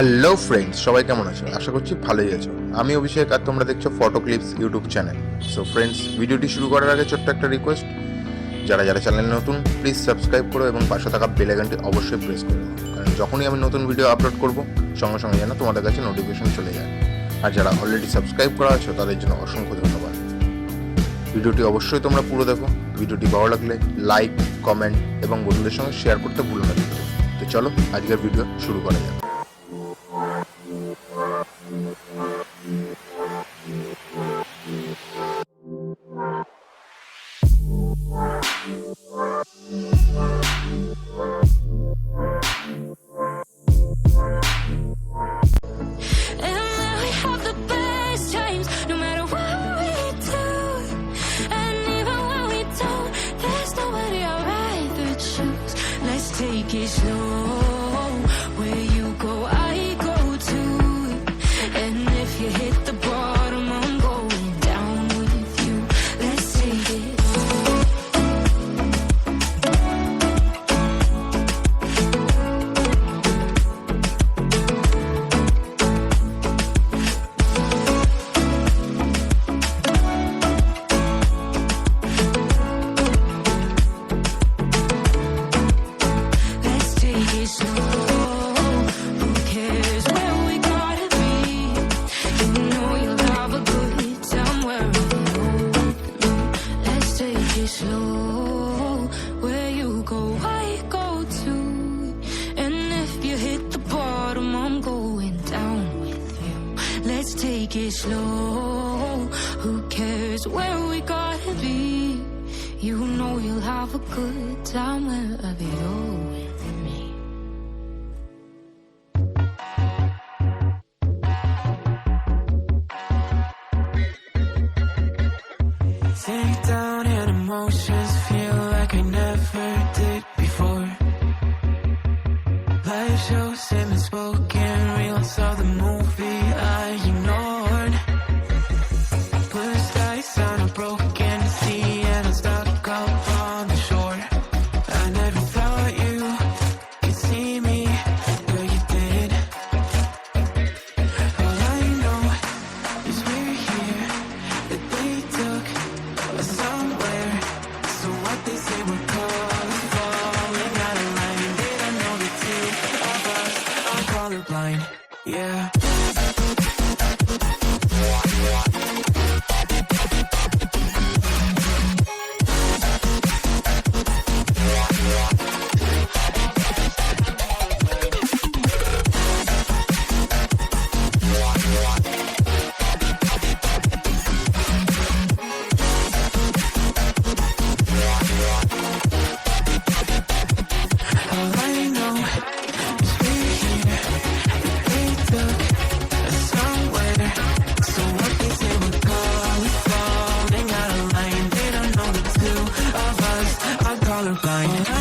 Hello friends, সবাই কেমন আছো? আশা করছি ভালোই আছো। আমি অভিষেক আর তোমরা দেখছো photo clips YouTube channel. So friends, ভিডিওটি শুরু করার আগে ছোট্ট একটা রিকোয়েস্ট, যারা যারা চ্যানেলে নতুন প্লিজ সাবস্ক্রাইব করো এবং পাশে থাকা বেল আইকনটি অবশ্যই প্রেস করো, কারণ যখনই আমি নতুন ভিডিও আপলোড করব সঙ্গে সঙ্গে যেন তোমাদের কাছে নোটিফিকেশন চলে যায়। আর যারা অলরেডি সাবস্ক্রাইব করা আছো তাদের জন্য অসংখ্য ধন্যবাদ। ভিডিওটি অবশ্যই তোমরা পুরো দেখো। ভিডিওটি ভালো লাগলে লাইক, কমেন্ট এবং বন্ধুদের সঙ্গে শেয়ার করতে ভুলো না। তো চলো আজকের ভিডিও শুরু করা যাক। Take it slow, where you go, I go too. And if you hit the bottom, I'm going down with you. Let's take it take it slow. Who cares where we gotta be? You know you'll have a good time wherever you're with me. Sink down in emotions, feel like I never did before. Life shows him spoken, reels of the movie I ignored. Blue skies on a broken sea and I'm stuck up on the shore. I never thought you could see me, but you did. All I know is we're here, that they took us somewhere. So what they say we're calling, falling out of line. They don't know the two of us are colorblind, yeah. Colorblind.